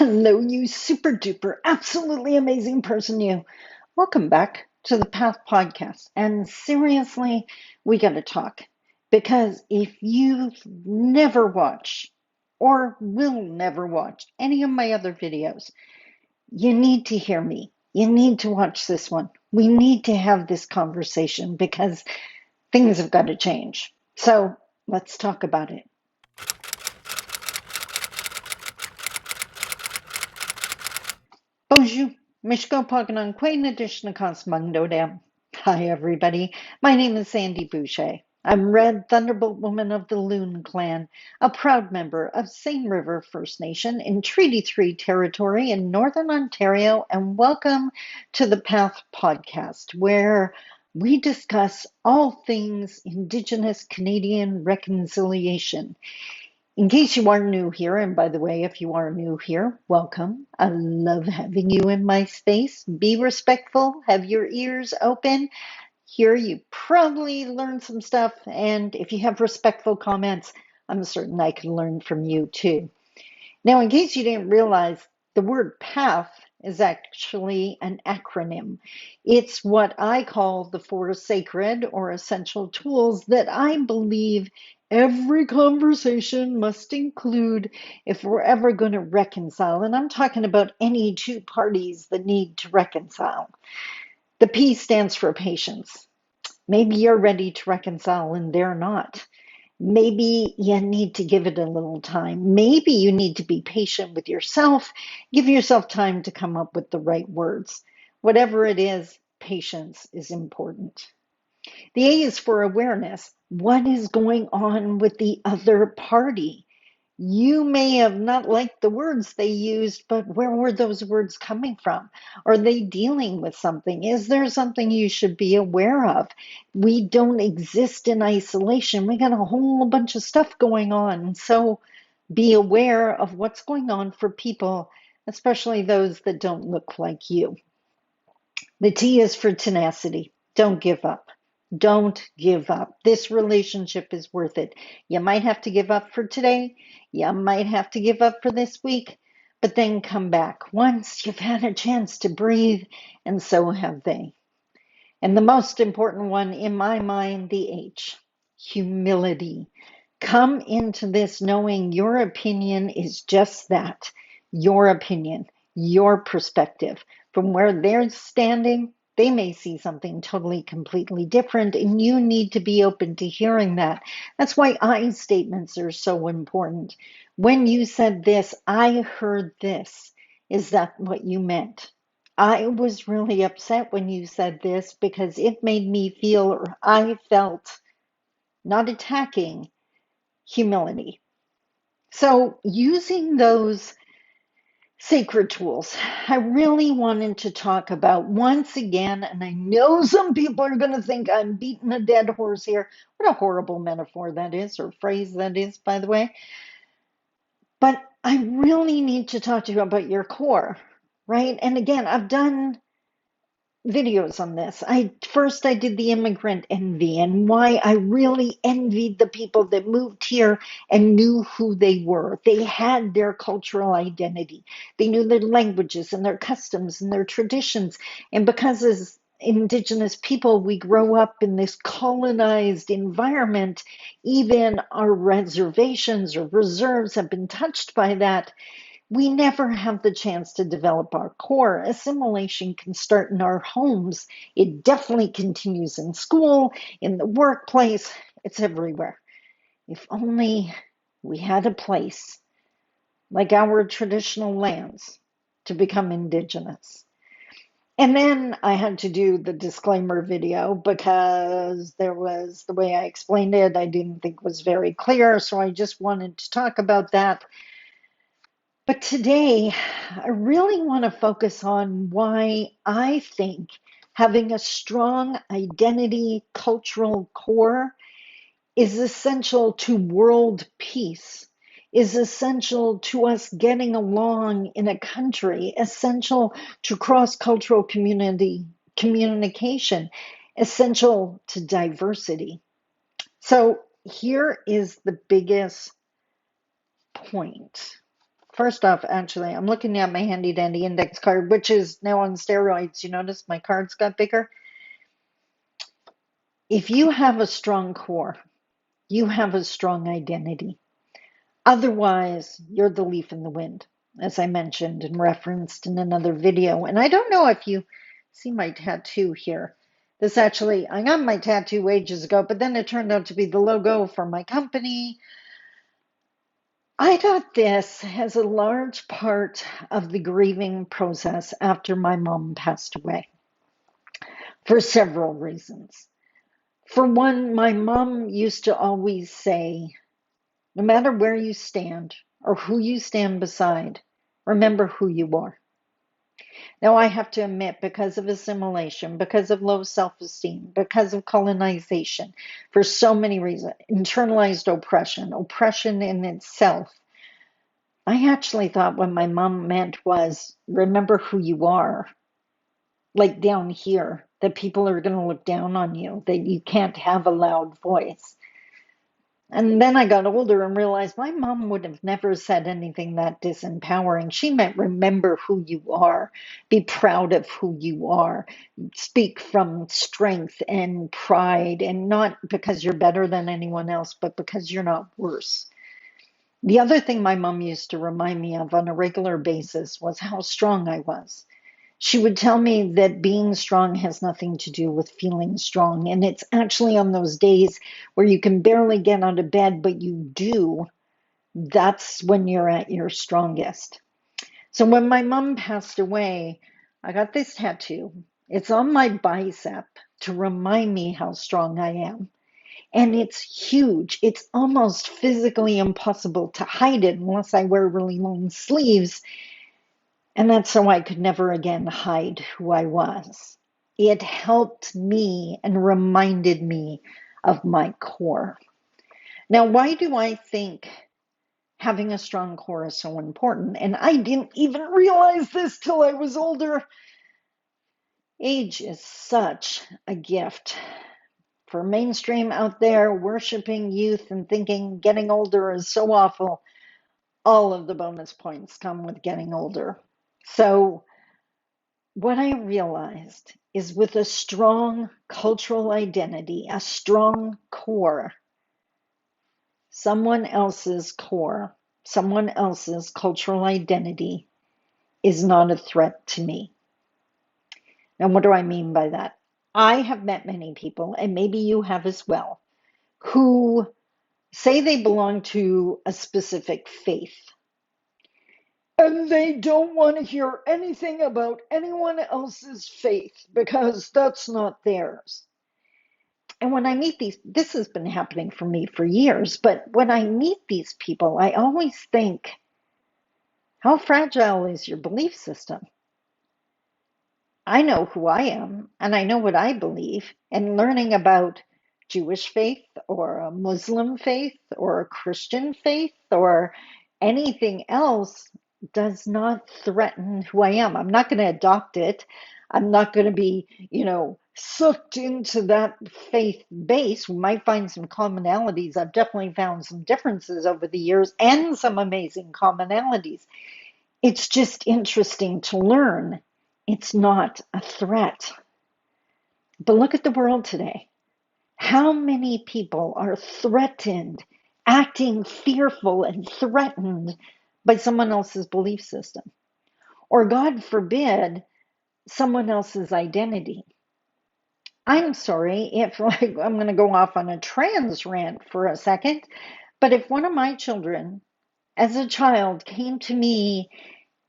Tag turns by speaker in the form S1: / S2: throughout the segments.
S1: Hello, you super duper, absolutely amazing person, you. Welcome back to the Path Podcast. And seriously, we got to talk because if you've never watched or will never watch any of my other videos, you need to hear me. You need to watch this one. We need to have this conversation because things have got to change. So let's talk about it. Bonjour, Mishko Paganon, Quain Edition Cosmundodam. Hi, everybody. My name is Sandy Boucher. I'm Red Thunderbolt Woman of the Loon Clan, a proud member of Seine River First Nation in Treaty 3 territory in Northern Ontario, and welcome to the Path Podcast, where we discuss all things Indigenous Canadian reconciliation. In case you are new here, and by the way, if you are new here, welcome. I love having you in my space. Be respectful, have your ears open. Here you probably learn some stuff, and if you have respectful comments, I'm certain I can learn from you too. Now, in case you didn't realize, the word PATH is actually an acronym. It's what I call the four sacred or essential tools that I believe every conversation must include if we're ever going to reconcile. And I'm talking about any two parties that need to reconcile. The P stands for patience. Maybe you're ready to reconcile and they're not. Maybe you need to give it a little time. Maybe you need to be patient with yourself. Give yourself time to come up with the right words. Whatever it is, patience is important. The A is for awareness. What is going on with the other party? You may have not liked the words they used, but where were those words coming from? Are they dealing with something? Is there something you should be aware of? We don't exist in isolation. We got a whole bunch of stuff going on. So be aware of what's going on for people, especially those that don't look like you. The T is for tenacity. Don't give up. Don't give up. This relationship is worth it. You might have to give up for today. You might have to give up for this week, but then come back once you've had a chance to breathe, and so have they. And the most important one in my mind, the H, humility. Come into this knowing your opinion is just that, your opinion, your perspective. From where they're standing, they may see something totally, completely different, and you need to be open to hearing that. That's why I statements are so important. When you said this, I heard this. Is that what you meant? I was really upset when you said this because it made me feel, or I felt, not attacking, humility. So, using those sacred tools, I really wanted to talk about once again, and I know some people are going to think I'm beating a dead horse here. What a horrible metaphor that is, or phrase that is, by the way. But I really need to talk to you about your core, right? And again, I've done videos on this. I did the immigrant envy and why I really envied the people that moved here and knew who they were. They had their cultural identity. They knew their languages and their customs and their traditions. And because as Indigenous people, we grow up in this colonized environment, even our reservations or reserves have been touched by that. We never have the chance to develop our core. Assimilation can start in our homes. It definitely continues in school, in the workplace. It's everywhere. If only we had a place like our traditional lands to become Indigenous. And then I had to do the disclaimer video because there was the way I explained it, I didn't think was very clear. So I just wanted to talk about that. But today, I really want to focus on why I think having a strong identity cultural core is essential to world peace, is essential to us getting along in a country, essential to cross-cultural communication, essential to diversity. So here is the biggest point. First off, actually, I'm looking at my handy dandy index card, which is now on steroids. You notice my cards got bigger? If you have a strong core, you have a strong identity. Otherwise, you're the leaf in the wind, as I mentioned and referenced in another video. And I don't know if you see my tattoo here. This actually, I got my tattoo ages ago, but then it turned out to be the logo for my company. I got this as a large part of the grieving process after my mom passed away for several reasons. For one, my mom used to always say, no matter where you stand or who you stand beside, remember who you are. Now, I have to admit, because of assimilation, because of low self esteem, because of colonization, for so many reasons, internalized oppression, oppression in itself, I actually thought what my mom meant was remember who you are, like down here, that people are going to look down on you, that you can't have a loud voice. And then I got older and realized my mom would have never said anything that disempowering. She meant remember who you are, be proud of who you are, speak from strength and pride, and not because you're better than anyone else, but because you're not worse. The other thing my mom used to remind me of on a regular basis was how strong I was. She would tell me that being strong has nothing to do with feeling strong. And it's actually on those days where you can barely get out of bed, but you do, that's when you're at your strongest. So when my mom passed away, I got this tattoo. It's on my bicep to remind me how strong I am. And it's huge. It's almost physically impossible to hide it unless I wear really long sleeves. And that's so I could never again hide who I was. It helped me and reminded me of my core. Now, why do I think having a strong core is so important? And I didn't even realize this till I was older. Age is such a gift. For mainstream out there worshiping youth and thinking getting older is so awful, all of the bonus points come with getting older. So, what I realized is with a strong cultural identity, a strong core, someone else's core, someone else's cultural identity is not a threat to me. Now, what do I mean by that? I have met many people, and maybe you have as well, who say they belong to a specific faith. And they don't want to hear anything about anyone else's faith because that's not theirs. And when I meet this has been happening for me for years, but when I meet these people, I always think, how fragile is your belief system? I know who I am and I know what I believe, and learning about Jewish faith or a Muslim faith or a Christian faith or anything else does not threaten who I am. I'm not going to adopt it. I'm not going to be, sucked into that faith base. We might find some commonalities. I've definitely found some differences over the years and some amazing commonalities. It's just interesting to learn. It's not a threat. But look at the world today. How many people are threatened, acting fearful and threatened by someone else's belief system? Or, God forbid, someone else's identity. I'm sorry if I'm going to go off on a trans rant for a second, but if one of my children as a child came to me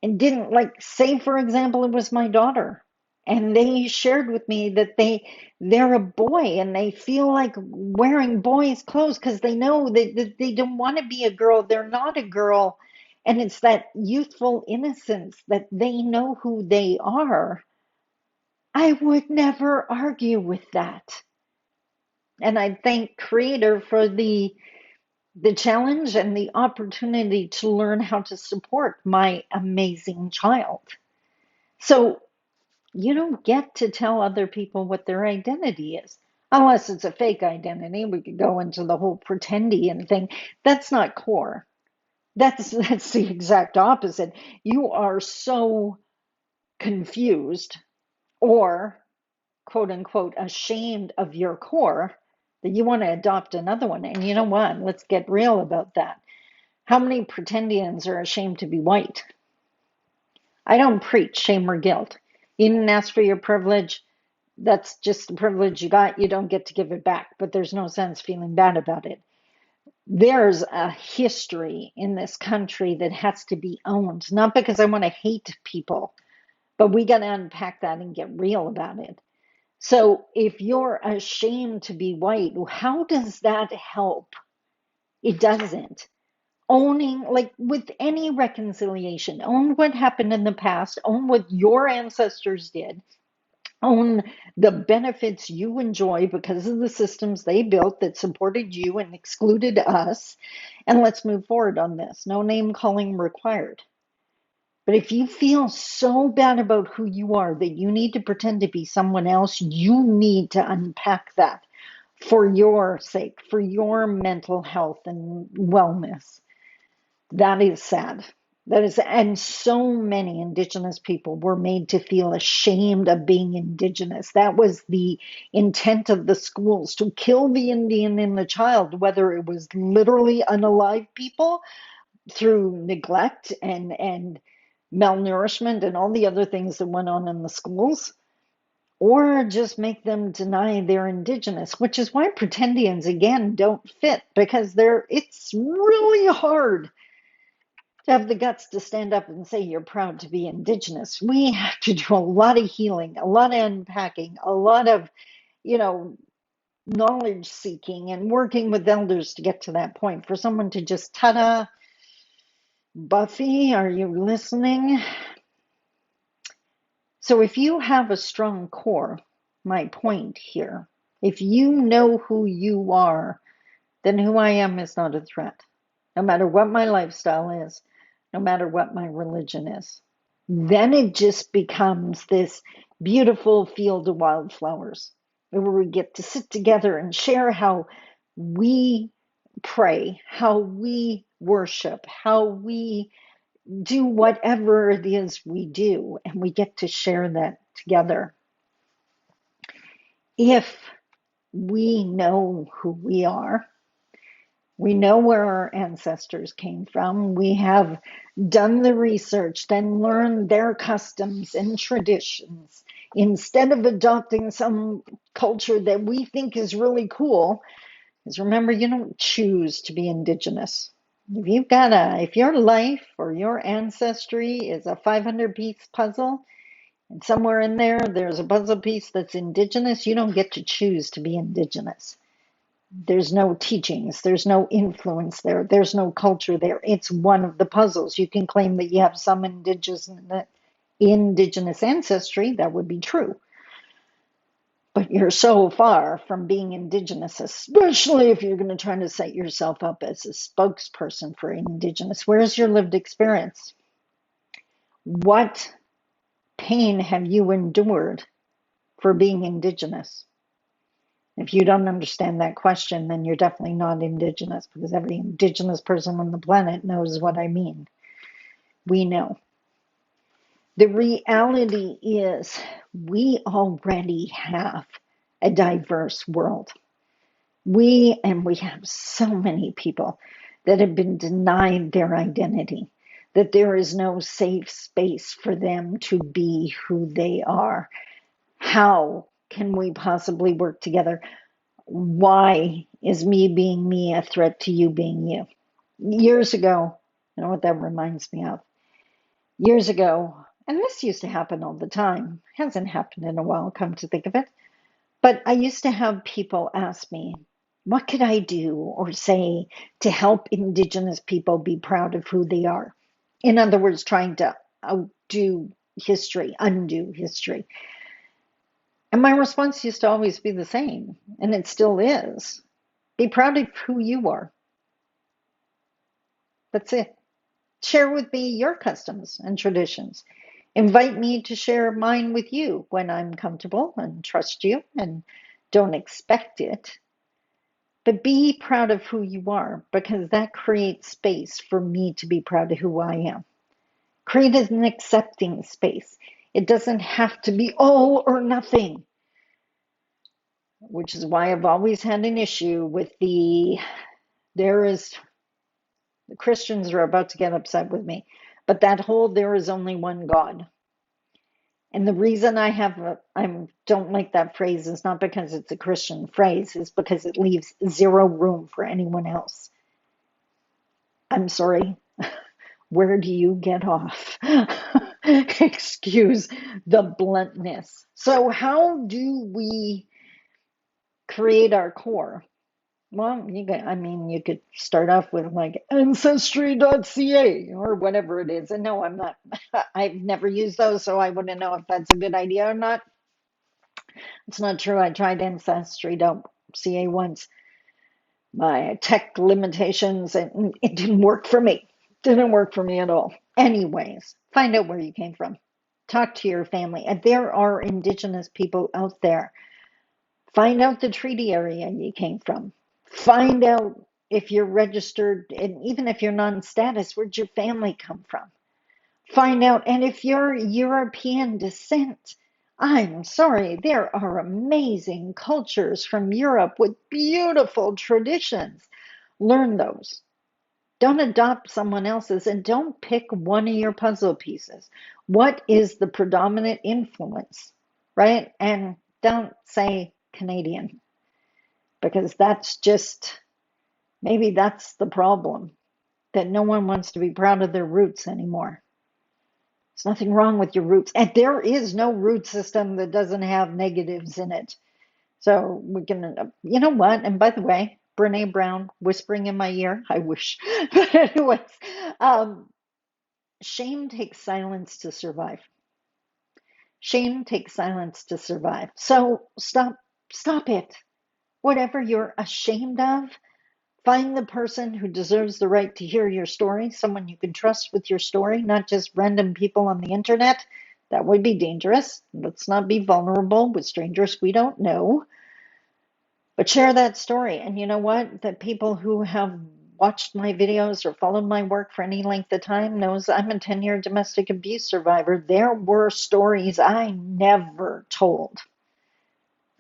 S1: and didn't say, for example, it was my daughter, and they shared with me that they're a boy and they feel like wearing boys' clothes because they know that they don't want to be a girl, they're not a girl, and it's that youthful innocence that they know who they are. I would never argue with that. And I thank Creator for the challenge and the opportunity to learn how to support my amazing child. So you don't get to tell other people what their identity is. Unless it's a fake identity. We could go into the whole pretendian thing. That's not core. That's the exact opposite. You are so confused or quote unquote ashamed of your core that you want to adopt another one. And you know what? Let's get real about that. How many pretendians are ashamed to be white? I don't preach shame or guilt. You didn't ask for your privilege. That's just the privilege you got. You don't get to give it back, but there's no sense feeling bad about it. There's a history in this country that has to be owned, not because I want to hate people, but we got to unpack that and get real about it. So if you're ashamed to be white, how does that help? It doesn't. Owning, like with any reconciliation, own what happened in the past, own what your ancestors did, own the benefits you enjoy because of the systems they built that supported you and excluded us. And let's move forward on this. No name calling required. But if you feel so bad about who you are that you need to pretend to be someone else, you need to unpack that for your sake, for your mental health and wellness. That is sad. That is, and so many Indigenous people were made to feel ashamed of being Indigenous. That was the intent of the schools, to kill the Indian in the child, whether it was literally unalive people through neglect and malnourishment and all the other things that went on in the schools, or just make them deny they're Indigenous, which is why pretendians again don't fit, because it's really hard to have the guts to stand up and say you're proud to be Indigenous. We have to do a lot of healing, a lot of unpacking, a lot of, you know, knowledge seeking and working with elders to get to that point. For someone to just, ta-da, Buffy, are you listening? So if you have a strong core, my point here, if you know who you are, then who I am is not a threat. No matter what my lifestyle is, no matter what my religion is. Then it just becomes this beautiful field of wildflowers where we get to sit together and share how we pray, how we worship, how we do whatever it is we do, and we get to share that together. If we know who we are, we know where our ancestors came from, we have done the research, then learned their customs and traditions, instead of adopting some culture that we think is really cool, because remember, you don't choose to be Indigenous. If your life or your ancestry is a 500-piece puzzle, and somewhere in there, there's a puzzle piece that's Indigenous, you don't get to choose to be Indigenous. There's no teachings, there's no influence there, there's no culture there. It's one of the puzzles. You can claim that you have some indigenous ancestry, that would be true. But you're so far from being Indigenous, especially if you're going to try to set yourself up as a spokesperson for Indigenous. Where's your lived experience? What pain have you endured for being Indigenous? If you don't understand that question, then you're definitely not Indigenous, because every Indigenous person on the planet knows what I mean. We know. The reality is we already have a diverse world. We have so many people that have been denied their identity, that there is no safe space for them to be who they are. How can we possibly work together? Why is me being me a threat to you being you? Years ago, you know what that reminds me of? Years ago, and this used to happen all the time, hasn't happened in a while, come to think of it, but I used to have people ask me, what could I do or say to help Indigenous people be proud of who they are? In other words, trying to outdo history, undo history. And my response used to always be the same, and it still is. Be proud of who you are. That's it. Share with me your customs and traditions. Invite me to share mine with you when I'm comfortable and trust you and don't expect it. But be proud of who you are because that creates space for me to be proud of who I am. Create an accepting space. It doesn't have to be all or nothing, which is why I've always had an issue with there is, the Christians are about to get upset with me, but that whole there is only one God. And the reason I don't like that phrase is not because it's a Christian phrase, it's because it leaves zero room for anyone else. I'm sorry. Where do you get off? Excuse the bluntness. So, how do we create our core? Well, you could start off with like ancestry.ca or whatever it is. And no, I'm not, I've never used those, so I wouldn't know if that's a good idea or not. It's not true. I tried ancestry.ca once. My tech limitations, and it didn't work for me. Didn't work for me at all. Anyways, find out where you came from. Talk to your family. And there are Indigenous people out there. Find out the treaty area you came from. Find out if you're registered, and even if you're non-status, where'd your family come from? Find out, and if you're European descent, I'm sorry, there are amazing cultures from Europe with beautiful traditions. Learn those. Don't adopt someone else's and don't pick one of your puzzle pieces. What is the predominant influence, right? And don't say Canadian because maybe that's the problem, that no one wants to be proud of their roots anymore. There's nothing wrong with your roots. And there is no root system that doesn't have negatives in it. So we can, you know what? And by the way, Brene Brown whispering in my ear, I wish. But anyways, um, shame takes silence to survive. Shame takes silence to survive. So stop it. Whatever you're ashamed of, find the person who deserves the right to hear your story, someone you can trust with your story, not just random people on the internet. That would be dangerous. Let's not be vulnerable with strangers we don't know. But share that story. And you know what? The people who have watched my videos or followed my work for any length of time knows I'm a 10-year domestic abuse survivor. There were stories I never told.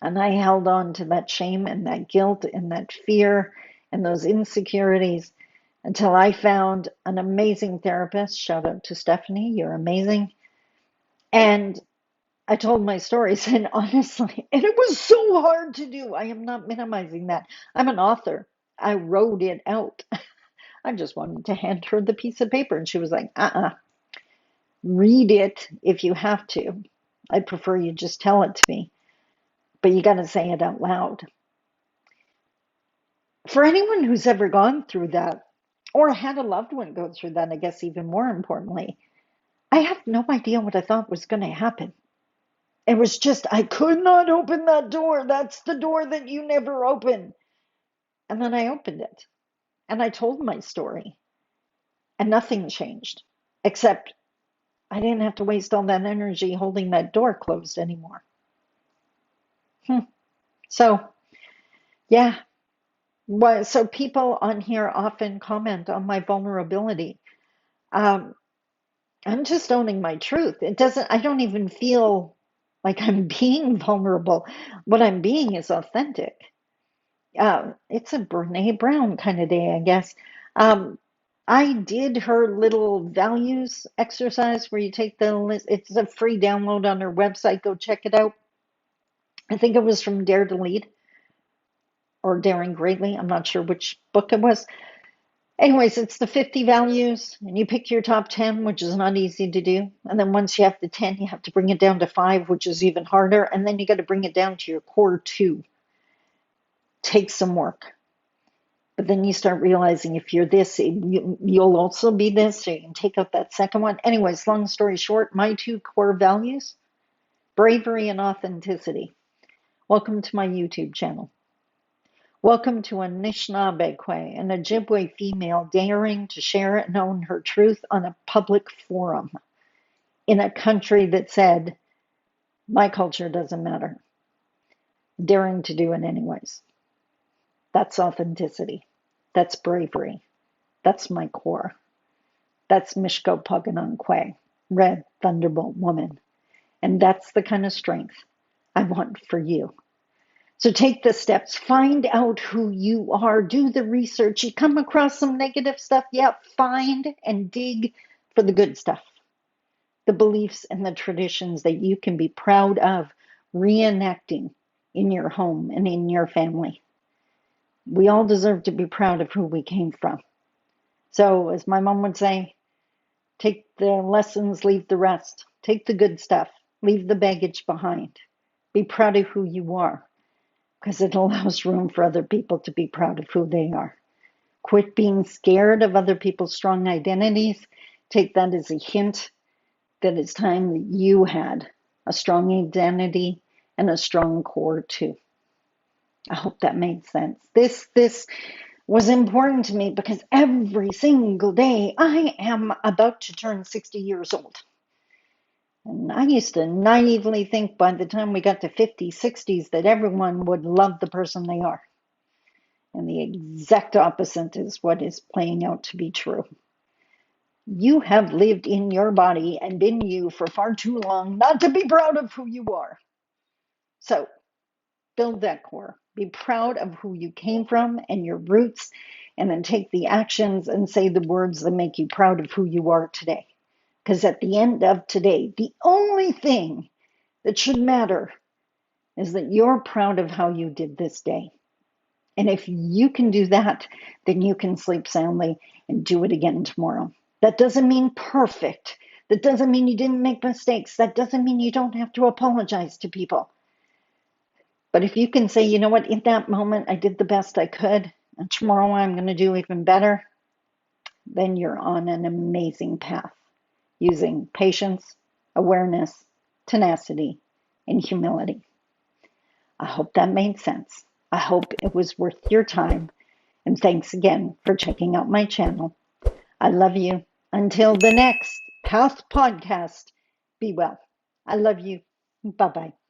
S1: And I held on to that shame and that guilt and that fear and those insecurities until I found an amazing therapist. Shout out to Stephanie, you're amazing. And I told my stories, and honestly, and it was so hard to do. I am not minimizing that. I'm an author. I wrote it out. I just wanted to hand her the piece of paper, and she was like, read it if you have to. I prefer you just tell it to me, but you got to say it out loud. For anyone who's ever gone through that, or had a loved one go through that, I guess even more importantly, I have no idea what I thought was going to happen. It was just, I could not open that door. That's the door that you never open. And then I opened it and I told my story and nothing changed, except I didn't have to waste all that energy holding that door closed anymore. So, yeah. So people on here often comment on my vulnerability. Um, I'm just owning my truth. I don't even feel like I'm being vulnerable. What I'm being is authentic. It's a Brene Brown kind of day, I guess. Um, I did her little values exercise where you take the list. It's a free download on her website. Go check it out. I think it was from Dare to Lead or Daring Greatly. I'm not sure which book it was. Anyways, it's the 50 values, and you pick your top 10, which is not easy to do. And then once you have the 10, you have to bring it down to 5, which is even harder. And then you got to bring it down to your core 2. Takes some work. But then you start realizing if you're this, you'll also be this, so you can take out that second one. Anyways, long story short, my 2 core values, bravery and authenticity. Welcome to my YouTube channel. Welcome to Anishinaabe, an Ojibwe female daring to share and own her truth on a public forum in a country that said, my culture doesn't matter. Daring to do it anyways. That's authenticity. That's bravery. That's my core. That's Mishko Paganankwe, Red Thunderbolt Woman. And that's the kind of strength I want for you. So take the steps, find out who you are, do the research. You come across some negative stuff, yeah, find and dig for the good stuff, the beliefs and the traditions that you can be proud of reenacting in your home and in your family. We all deserve to be proud of who we came from. So, as my mom would say, take the lessons, leave the rest. Take the good stuff, leave the baggage behind. Be proud of who you are, because it allows room for other people to be proud of who they are. Quit being scared of other people's strong identities. Take that as a hint that it's time that you had a strong identity and a strong core too. I hope that made sense. This was important to me because every single day I am about to turn 60 years old. And I used to naively think by the time we got to 50s, 60s that everyone would love the person they are. And the exact opposite is what is playing out to be true. You have lived in your body and been you for far too long not to be proud of who you are. So build that core. Be proud of who you came from and your roots, and then take the actions and say the words that make you proud of who you are today. Because at the end of today, the only thing that should matter is that you're proud of how you did this day. And if you can do that, then you can sleep soundly and do it again tomorrow. That doesn't mean perfect. That doesn't mean you didn't make mistakes. That doesn't mean you don't have to apologize to people. But if you can say, you know what, in that moment, I did the best I could, and tomorrow I'm going to do even better, then you're on an amazing path using patience, awareness, tenacity, and humility. I hope that made sense. I hope it was worth your time. And thanks again for checking out my channel. I love you. Until the next Path podcast, be well. I love you. Bye bye.